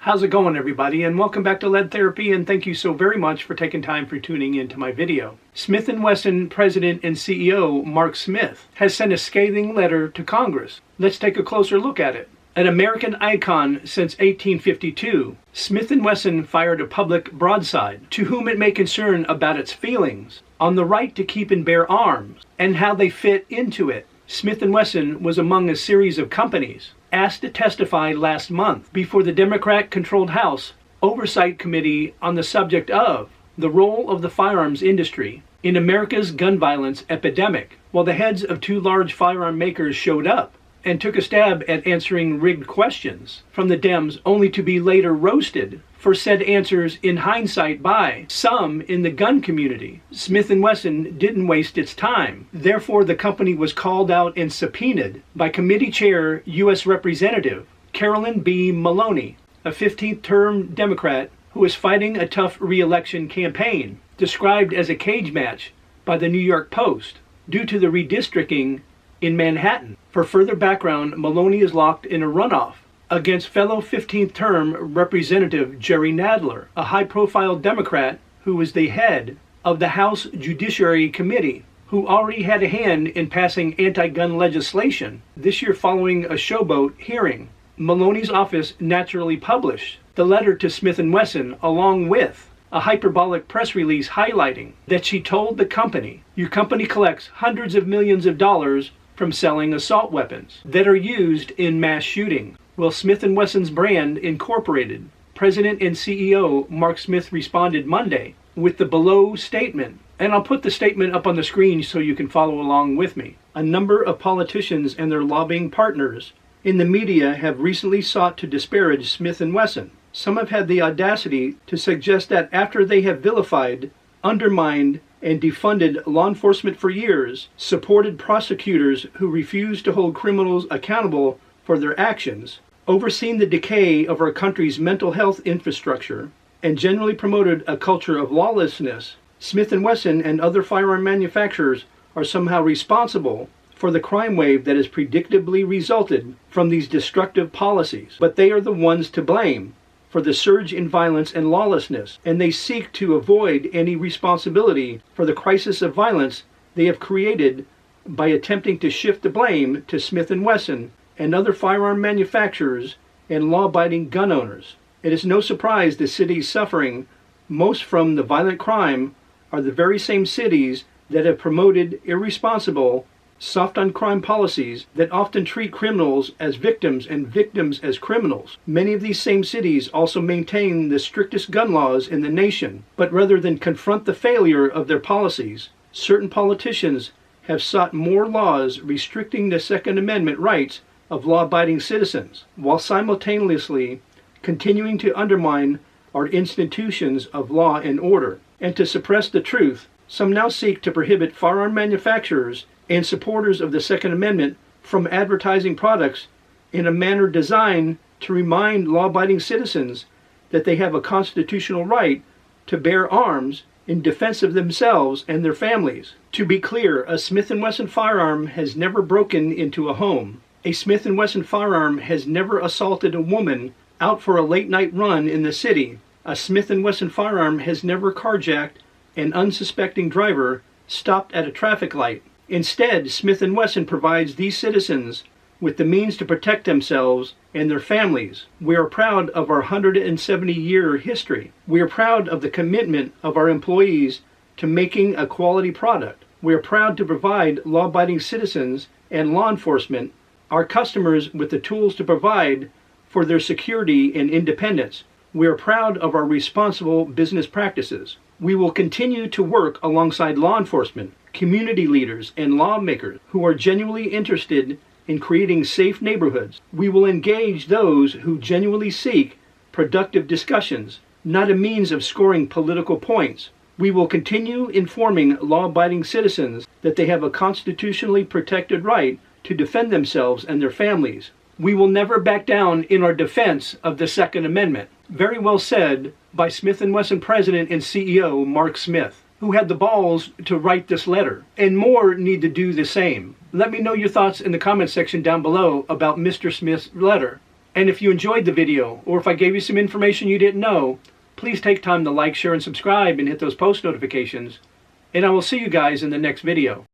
How's it going, everybody, and welcome back to Lead Therapy, and thank you so very much for taking time for tuning into my video. Smith & Wesson President and CEO Mark Smith has sent a scathing letter to Congress. Let's take a closer look at it. An American icon since 1852, Smith & Wesson fired a public broadside to whom it may concern about its feelings on the right to keep and bear arms and how they fit into it. Smith & Wesson was among a series of companies asked to testify last month before the Democrat-controlled House Oversight Committee on the subject of the role of the firearms industry in America's gun violence epidemic. While the heads of two large firearm makers showed up and took a stab at answering rigged questions from the Dems, only to be later roasted for said answers in hindsight by some in the gun community, Smith & Wesson didn't waste its time. Therefore, the company was called out and subpoenaed by Committee Chair U.S. Representative Carolyn B. Maloney, a 15th-term Democrat who is fighting a tough re-election campaign, described as a cage match by the New York Post due to the redistricting in Manhattan. For further background, Maloney is locked in a runoff against fellow 15th-term Representative Jerry Nadler, a high-profile Democrat who was the head of the House Judiciary Committee, who already had a hand in passing anti-gun legislation this year following a showboat hearing. Maloney's office naturally published the letter to Smith & Wesson along with a hyperbolic press release highlighting that she told the company, "Your company collects hundreds of millions of dollars from selling assault weapons that are used in mass shooting." Well, Smith & Wesson's brand incorporated, President and CEO Mark Smith responded Monday with the below statement, and I'll put the statement up on the screen so you can follow along with me. A number of politicians and their lobbying partners in the media have recently sought to disparage Smith & Wesson. Some have had the audacity to suggest that after they have vilified, undermined, and defunded law enforcement for years, supported prosecutors who refuse to hold criminals accountable for their actions, overseen the decay of our country's mental health infrastructure, and generally promoted a culture of lawlessness, Smith & Wesson and other firearm manufacturers are somehow responsible for the crime wave that has predictably resulted from these destructive policies. But they are the ones to blame for the surge in violence and lawlessness, and they seek to avoid any responsibility for the crisis of violence they have created by attempting to shift the blame to Smith & Wesson and other firearm manufacturers and law-abiding gun owners. It is no surprise the cities suffering most from the violent crime are the very same cities that have promoted irresponsible, soft-on-crime policies that often treat criminals as victims and victims as criminals. Many of these same cities also maintain the strictest gun laws in the nation, but rather than confront the failure of their policies, certain politicians have sought more laws restricting the Second Amendment rights of law-abiding citizens, while simultaneously continuing to undermine our institutions of law and order. And to suppress the truth, some now seek to prohibit firearm manufacturers and supporters of the Second Amendment from advertising products in a manner designed to remind law-abiding citizens that they have a constitutional right to bear arms in defense of themselves and their families. To be clear, a Smith & Wesson firearm has never broken into a home. A Smith & Wesson firearm has never assaulted a woman out for a late-night run in the city. A Smith & Wesson firearm has never carjacked an unsuspecting driver stopped at a traffic light. Instead, Smith & Wesson provides these citizens with the means to protect themselves and their families. We are proud of our 170-year history. We are proud of the commitment of our employees to making a quality product. We are proud to provide law-abiding citizens and law enforcement, our customers, with the tools to provide for their security and independence. We are proud of our responsible business practices. We will continue to work alongside law enforcement, community leaders, and lawmakers who are genuinely interested in creating safe neighborhoods. We will engage those who genuinely seek productive discussions, not a means of scoring political points. We will continue informing law-abiding citizens that they have a constitutionally protected right to defend themselves and their families. We will never back down in our defense of the Second Amendment. Very well said by Smith & Wesson President and CEO Mark Smith, who had the balls to write this letter, and more need to do the same. Let me know your thoughts in the comment section down below about Mr. Smith's letter. And if you enjoyed the video, or if I gave you some information you didn't know, please take time to like, share, and subscribe and hit those post notifications. And I will see you guys in the next video.